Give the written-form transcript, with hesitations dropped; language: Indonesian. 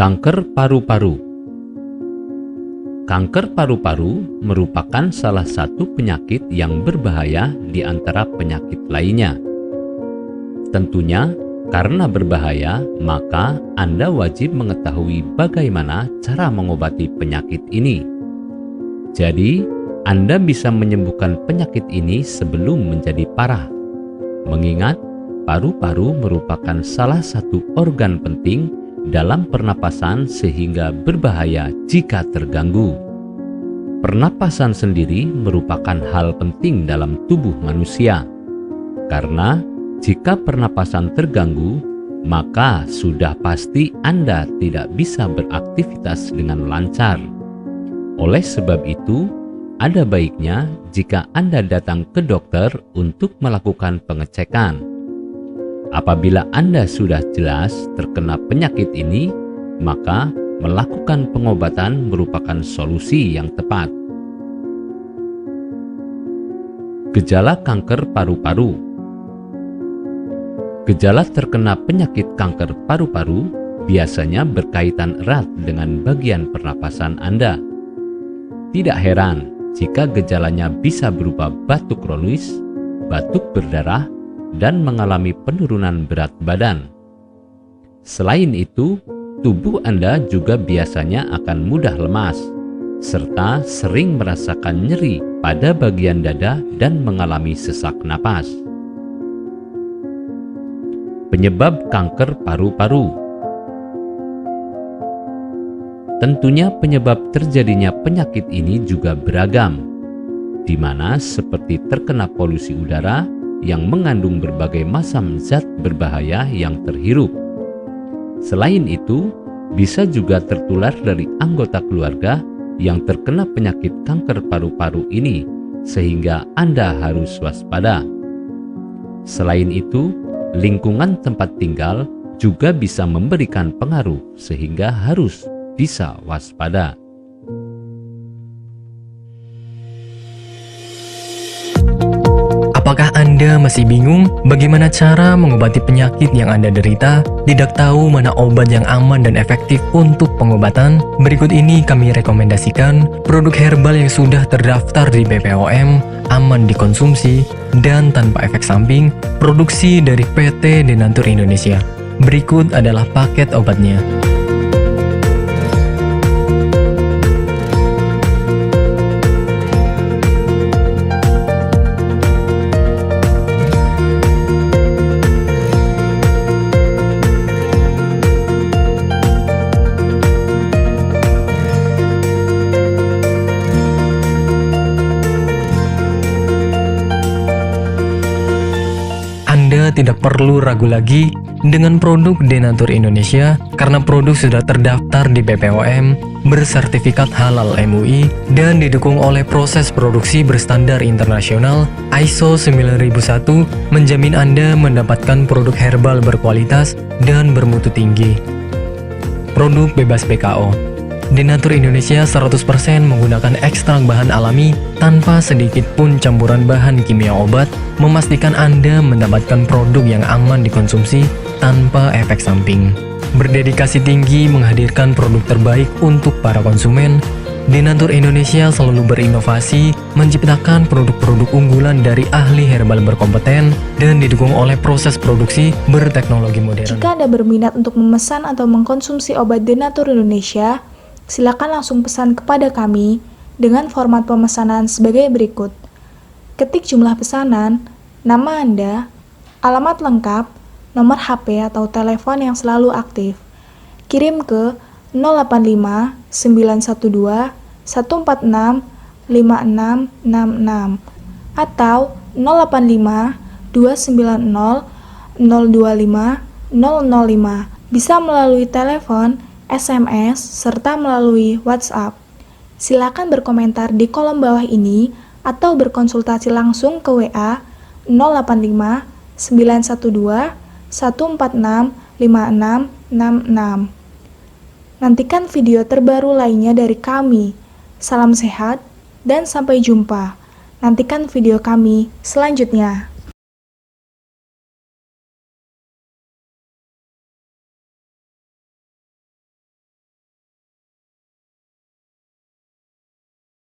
Kanker paru-paru. Kanker paru-paru merupakan salah satu penyakit yang berbahaya di antara penyakit lainnya. Tentunya, karena berbahaya, maka Anda wajib mengetahui bagaimana cara mengobati penyakit ini. Jadi, Anda bisa menyembuhkan penyakit ini sebelum menjadi parah. Mengingat, paru-paru merupakan salah satu organ penting dalam pernapasan sehingga berbahaya jika terganggu. Pernapasan sendiri merupakan hal penting dalam tubuh manusia, karena jika pernapasan terganggu, maka sudah pasti Anda tidak bisa beraktivitas dengan lancar. Oleh sebab itu, ada baiknya jika Anda datang ke dokter untuk melakukan pengecekan. Apabila Anda sudah jelas terkena penyakit ini, maka melakukan pengobatan merupakan solusi yang tepat. Gejala kanker paru-paru. Gejala terkena penyakit kanker paru-paru biasanya berkaitan erat dengan bagian pernapasan Anda. Tidak heran jika gejalanya bisa berupa batuk kronis, batuk berdarah, dan mengalami penurunan berat badan. Selain itu, tubuh Anda juga biasanya akan mudah lemas, serta sering merasakan nyeri pada bagian dada dan mengalami sesak napas. Penyebab kanker paru-paru. Tentunya penyebab terjadinya penyakit ini juga beragam, di mana seperti terkena polusi udara yang mengandung berbagai macam zat berbahaya yang terhirup. Selain itu, bisa juga tertular dari anggota keluarga yang terkena penyakit kanker paru-paru ini, sehingga Anda harus waspada. Selain itu, lingkungan tempat tinggal juga bisa memberikan pengaruh, sehingga harus bisa waspada. Apakah Anda masih bingung bagaimana cara mengobati penyakit yang Anda derita? Tidak tahu mana obat yang aman dan efektif untuk pengobatan? Berikut ini kami rekomendasikan produk herbal yang sudah terdaftar di BPOM, aman dikonsumsi, dan tanpa efek samping, produksi dari PT Denatur Indonesia. Berikut adalah paket obatnya. Anda tidak perlu ragu lagi dengan produk Denatur Indonesia karena produk sudah terdaftar di BPOM, bersertifikat halal MUI, dan didukung oleh proses produksi berstandar internasional ISO 9001, menjamin Anda mendapatkan produk herbal berkualitas dan bermutu tinggi. Produk bebas PKO. Denatur Indonesia 100% menggunakan ekstrak bahan alami tanpa sedikit pun campuran bahan kimia obat, memastikan Anda mendapatkan produk yang aman dikonsumsi tanpa efek samping. Berdedikasi tinggi menghadirkan produk terbaik untuk para konsumen, Denatur Indonesia selalu berinovasi, menciptakan produk-produk unggulan dari ahli herbal berkompeten dan didukung oleh proses produksi berteknologi modern. Jika Anda berminat untuk memesan atau mengkonsumsi obat Denatur Indonesia, silakan langsung pesan kepada kami dengan format pemesanan sebagai berikut. Ketik jumlah pesanan, nama Anda, alamat lengkap, nomor HP atau telepon yang selalu aktif. Kirim ke 085 912 146 5666 atau 085 290 025 005. Bisa melalui telepon, SMS, serta melalui WhatsApp. Silakan berkomentar di kolom bawah ini atau berkonsultasi langsung ke WA 085 912 146 5666. Nantikan video terbaru lainnya dari kami. Salam sehat dan sampai jumpa. Nantikan video kami selanjutnya.